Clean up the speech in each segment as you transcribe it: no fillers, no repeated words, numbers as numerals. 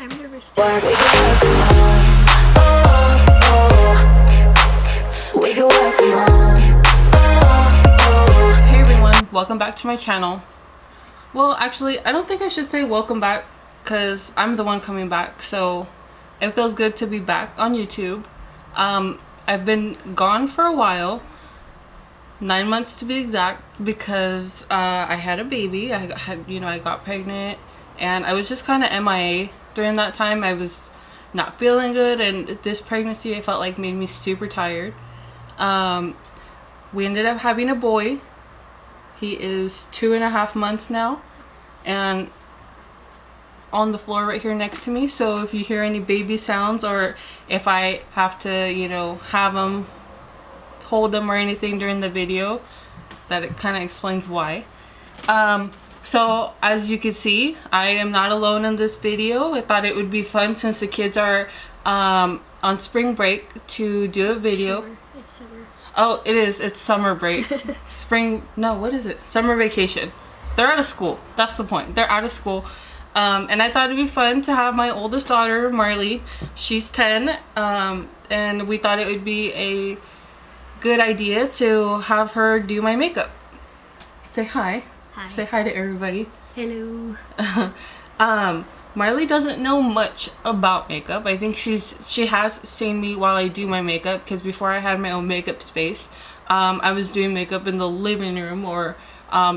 I'm nervous too. We can work tomorrow. Hey everyone, welcome back to my channel. Well, actually, I don't think I should say welcome back because I'm the one coming back, so it feels good to be back on YouTube. I've been gone for a while, 9 months to be exact, because I had a baby. I got pregnant, and I was just kind of MIA during that time. I was not feeling good, and this pregnancy I felt like made me super tired. We ended up having a boy. He is 2.5 months now, and on the floor right here next to me. So if you hear any baby sounds, or if I have to, have him, hold him or anything during the video, that it kind of explains why. So as you can see, I am not alone in this video. I thought it would be fun since the kids are on spring break to do a video. It's summer. Oh, it is. It's summer break. What is it? Summer vacation. They're out of school. That's the point. They're out of school. And I thought it'd be fun to have my oldest daughter, Marley. She's 10. And we thought it would be a good idea to have her do my makeup. Say hi. Hi. Say hi to everybody. Hello. Marley doesn't know much about makeup. I think she has seen me while I do my makeup, because before I had my own makeup space, I was doing makeup in the living room or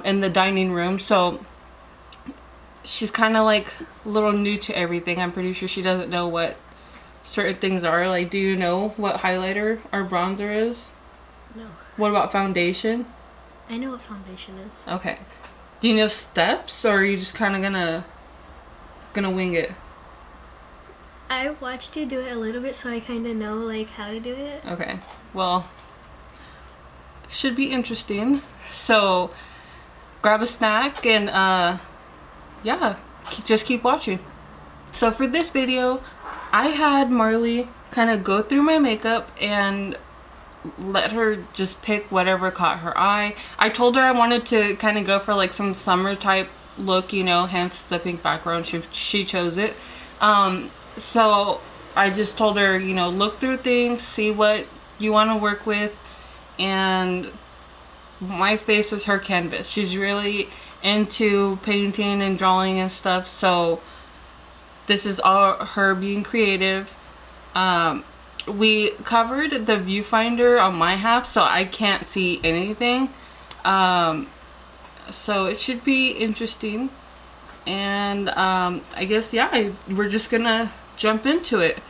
in the dining room. So she's kind of like a little new to everything. I'm pretty sure she doesn't know what certain things are. Like, do you know what highlighter or bronzer is? No. What about foundation? I know what foundation is. Okay. Do you know steps, or are you just kind of gonna wing it? I watched you do it a little bit, so I kind of know like how to do it. Okay. Well, should be interesting. So grab a snack and yeah, just keep watching. So for this video, I had Marley kind of go through my makeup and let her just pick whatever caught her eye. I told her I wanted to kind of go for like some summer type look, hence the pink background. She chose it. So I just told her, look through things, see what you want to work with, and my face is her canvas. She's really into painting and drawing and stuff, so this is all her being creative. We covered the viewfinder on my half, so I can't see anything. So it should be interesting. And I guess, yeah, we're just gonna jump into it.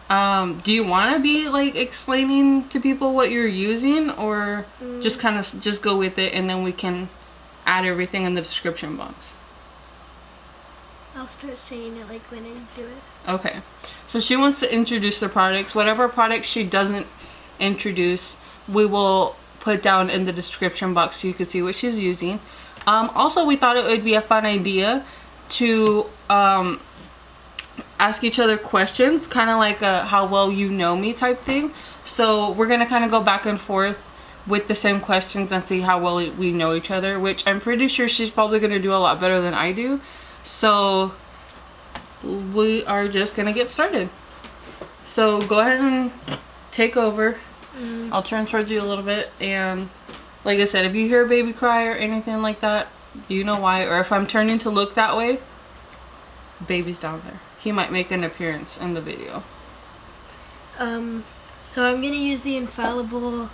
Do you want to be like explaining to people what you're using, or just kind of just go with it and then we can add everything in the description box? I'll start saying it like when I do it. Okay, so she wants to introduce the products. Whatever products she doesn't introduce, we will put down in the description box so you can see what she's using. Also, we thought it would be a fun idea to ask each other questions, kind of like a how well you know me type thing. So we're gonna kind of go back and forth with the same questions and see how well we know each other, which I'm pretty sure she's probably gonna do a lot better than I do. So we are just gonna get started. So go ahead and take over. I'll turn towards you a little bit, and like I said, if you hear a baby cry or anything like that, you know why. Or if I'm turning to look that way, baby's down there. He might make an appearance in the video. So I'm gonna use the Infallible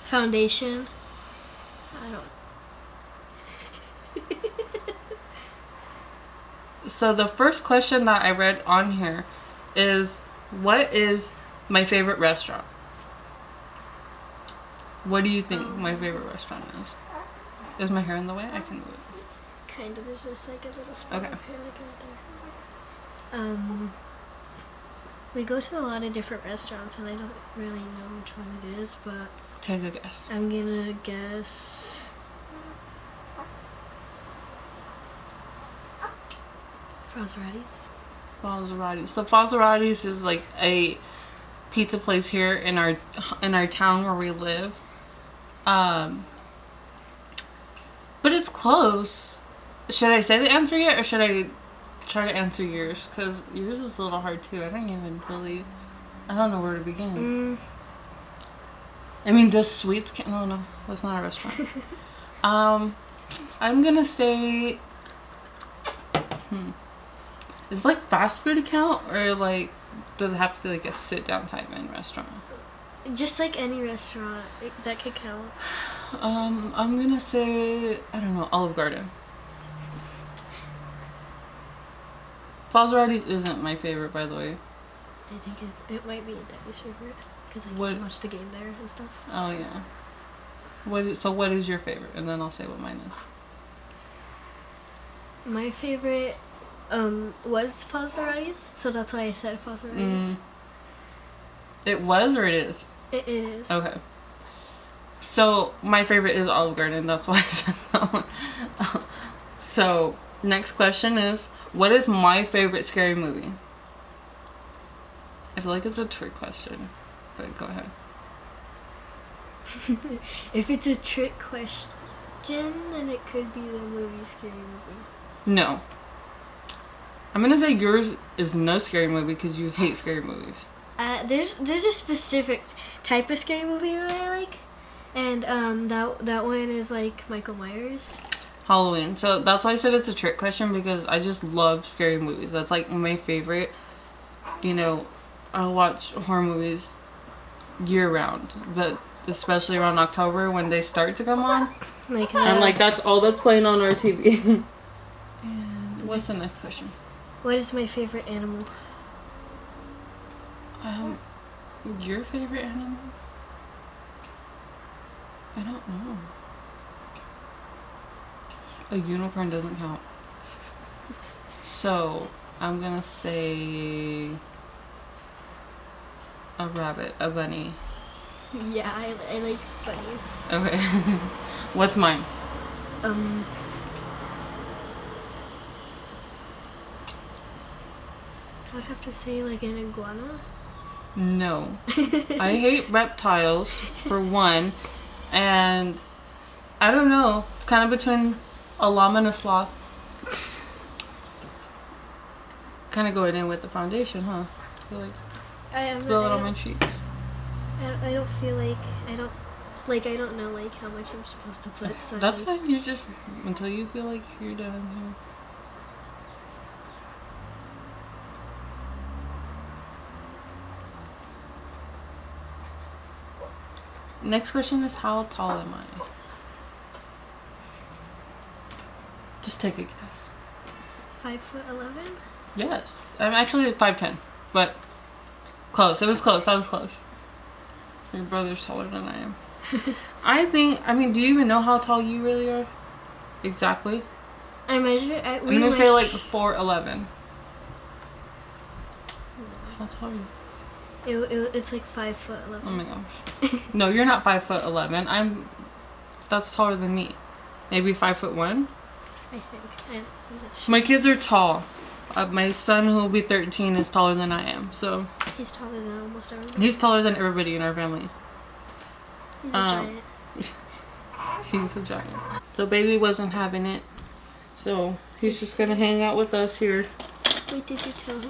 foundation. So the first question that I read on here is, what is my favorite restaurant? What do you think my favorite restaurant is? Is my hair in the way? I can move it. Kind of. There's just like a little spot Okay. up here, like right there. We go to a lot of different restaurants, and I don't really know which one it is, but Take a guess. I'm gonna guess Fosserati's. So Fosserati's is like a pizza place here in our town where we live. But it's close. Should I say the answer yet, or should I try to answer yours, because yours is a little hard too. I don't know where to begin. I mean, does sweets count? No, that's not a restaurant. I'm gonna say, is like fast food count, or like does it have to be like a sit down type in restaurant? Just like any restaurant that could count. I'm gonna say, I don't know, Olive Garden. Fosrati's isn't my favorite, by the way. I think it might be Daddy's favorite because I watched the game there and stuff. Oh yeah. What is your favorite? And then I'll say what mine is. My favorite was Fosrati's, so that's why I said Fosrati's. It was or it is? It is. Okay. So my favorite is Olive Garden. That's why I said that one. So next question is, what is my favorite scary movie? I feel like it's a trick question, but go ahead. If it's a trick question, then it could be the movie Scary Movie. No. I'm gonna say yours is no scary movie because you hate scary movies. There's a specific type of scary movie that I like, and that one is like Michael Myers. Halloween. So that's why I said it's a trick question, because I just love scary movies. That's like my favorite. You know, I watch horror movies year round, but especially around October when they start to come on. And like that's all that's playing on our TV. And what's the next question? What is my favorite animal? Your favorite animal? I don't know. A unicorn doesn't count. So I'm gonna say a rabbit, a bunny. Yeah, I like bunnies. Okay. What's mine? I would have to say like an iguana. No. I hate reptiles, for one. And I don't know. It's kind of between a llama and a sloth. Kind of going in with the foundation, huh? I feel it on my cheeks. I don't feel like I don't know like how much I'm supposed to put. So that's fine. You just until you feel like you're done here. Next question is, how tall am I? Just take a guess. 5'11". Yes, I'm actually 5'10", but close. It was close. That was close. Your brother's taller than I am. I mean, do you even know how tall you really are? Exactly. I'm gonna say like 4'11". How tall are you? It's like 5'11". Oh my gosh. No, you're not 5'11". That's taller than me. Maybe 5'1". I think. I'm not sure. My kids are tall. My son, who will be 13, is taller than I am. So he's taller than almost everybody. He's taller than everybody in our family. He's a giant. He's a giant. So baby wasn't having it. So he's just gonna hang out with us here. Wait, did you tell them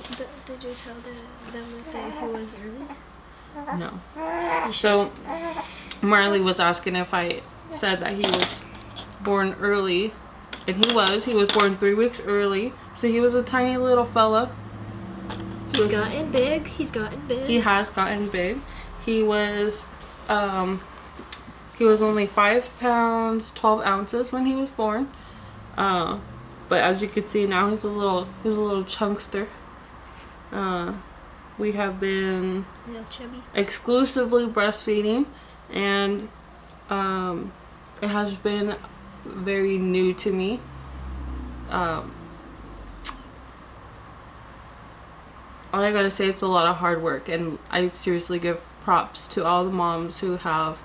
that he was early? No. So Marley was asking if I said that he was born early. And he was born 3 weeks early. So he was a tiny little fella. He's gotten big. He has gotten big. He was only 5 pounds 12 ounces when he was born. But as you can see now, he's a little chunkster. We have been exclusively breastfeeding, and it has been very new to me. All I gotta say, it's a lot of hard work, and I seriously give props to all the moms who have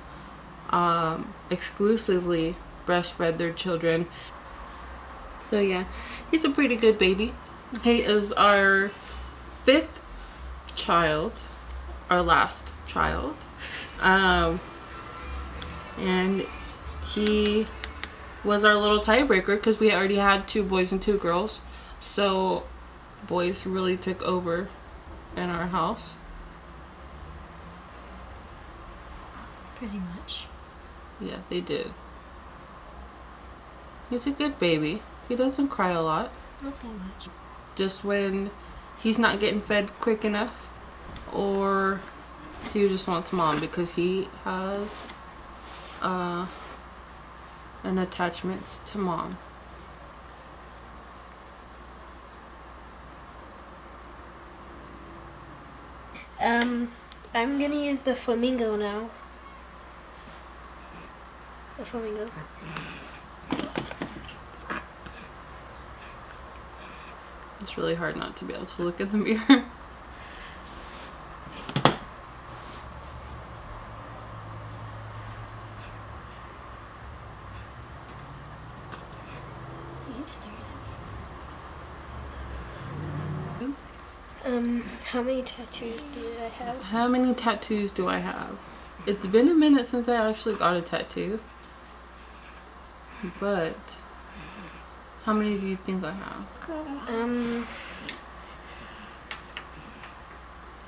exclusively breastfed their children. So yeah, he's a pretty good baby. He is our 5th child, our last child, and he was our little tiebreaker because we already had 2 boys and 2 girls. So boys really took over in our house. Pretty much. Yeah, they did. He's a good baby. He doesn't cry a lot. Not that much. Just when he's not getting fed quick enough, or he just wants mom, because he has an attachment to mom. I'm gonna use the flamingo now. The flamingo. It's really hard not to be able to look in the mirror. Keep staring at me. How many tattoos do I have? How many tattoos do I have? It's been a minute since I actually got a tattoo. But how many do you think I have?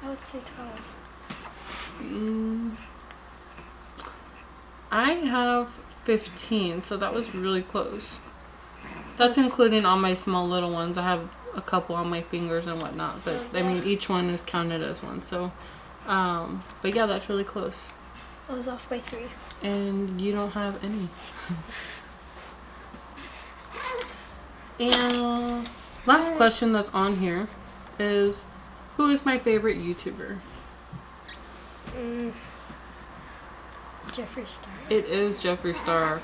I would say 12. I have 15, so that was really close. That's including all my small little ones. I have a couple on my fingers and whatnot, but I mean each one is counted as one. So, but yeah, that's really close. I was off by 3. And you don't have any. And last question that's on here is, who is my favorite YouTuber? Jeffree Star. It is Jeffree Star.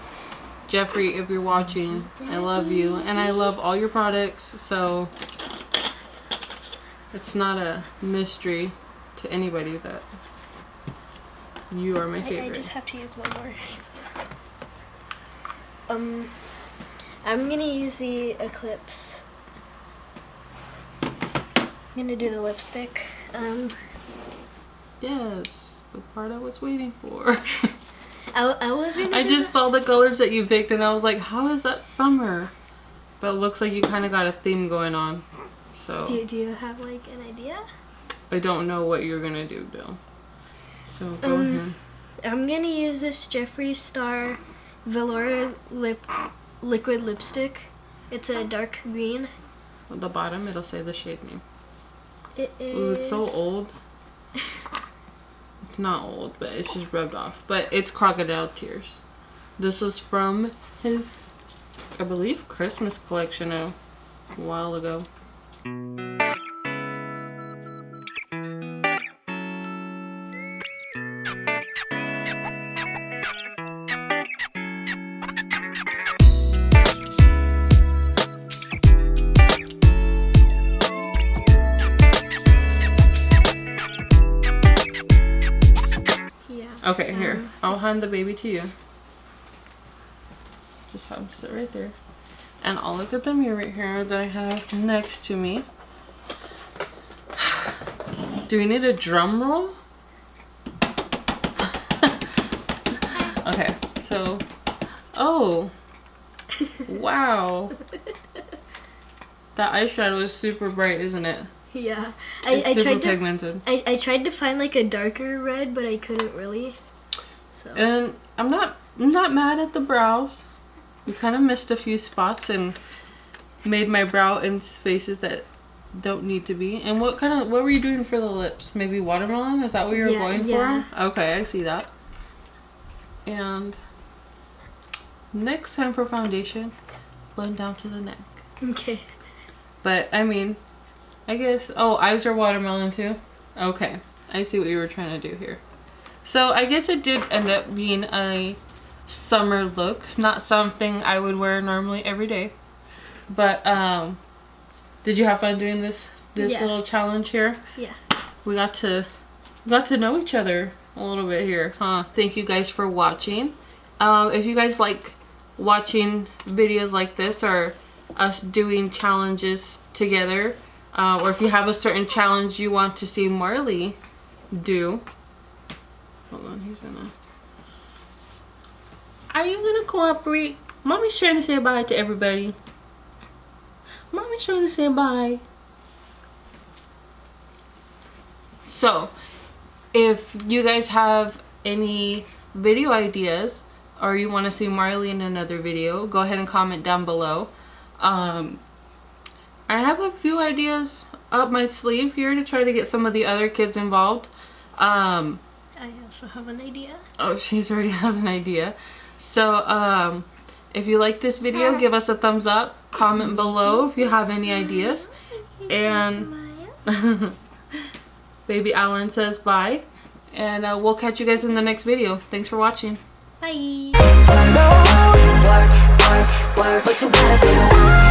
Jeffree, if you're watching, I love you, and I love all your products, so it's not a mystery to anybody that you are my favorite. I just have to use one more. I'm gonna use the Eclipse. I'm gonna do the lipstick. Yes, the part I was waiting for. I was gonna. I just saw the colors that you picked and I was like, how is that summer? But it looks like you kind of got a theme going on. So Do you have like an idea? I don't know what you're gonna do, Bill. So go ahead. I'm gonna use this Jeffree Star Velour liquid lipstick. It's a dark green. At the bottom, it'll say the shade name. It is. Ooh, it's so old. It's not old, but it's just rubbed off. But it's Crocodile Tears. This was from his, I believe, Christmas collection a while ago. Okay, here. I'll hand the baby to you. Just have him sit right there. And I'll look at the mirror right here that I have next to me. Do we need a drum roll? Okay, so... Oh! Wow! That eyeshadow is super bright, isn't it? Yeah, It's super pigmented. I tried to find like a darker red, but I couldn't really. So. And I'm not mad at the brows. You kind of missed a few spots and made my brow in spaces that don't need to be. And what were you doing for the lips? Maybe watermelon? Is that what you were going for? Okay, I see that. And next time for foundation, blend down to the neck. Okay. But I mean, I guess, oh, eyes are watermelon too? Okay, I see what you were trying to do here. So I guess it did end up being a summer look. Not something I would wear normally every day. But, did you have fun doing this little challenge here? Yeah. We got to know each other a little bit here, huh? Thank you guys for watching. If you guys like watching videos like this or us doing challenges together, or if you have a certain challenge you want to see Marley do. Hold on, he's gonna... Are you gonna cooperate? Mommy's trying to say bye to everybody. Mommy's trying to say bye. So if you guys have any video ideas or you want to see Marley in another video, go ahead and comment down below. I have a few ideas up my sleeve here to try to get some of the other kids involved. I also have an idea. Oh, she's already has an idea. So if you like this video, give us a thumbs up, comment below if you have any ideas, and baby Alan says bye, and we'll catch you guys in the next video. Thanks for watching. Bye. Work, work, work, but you gotta be the one.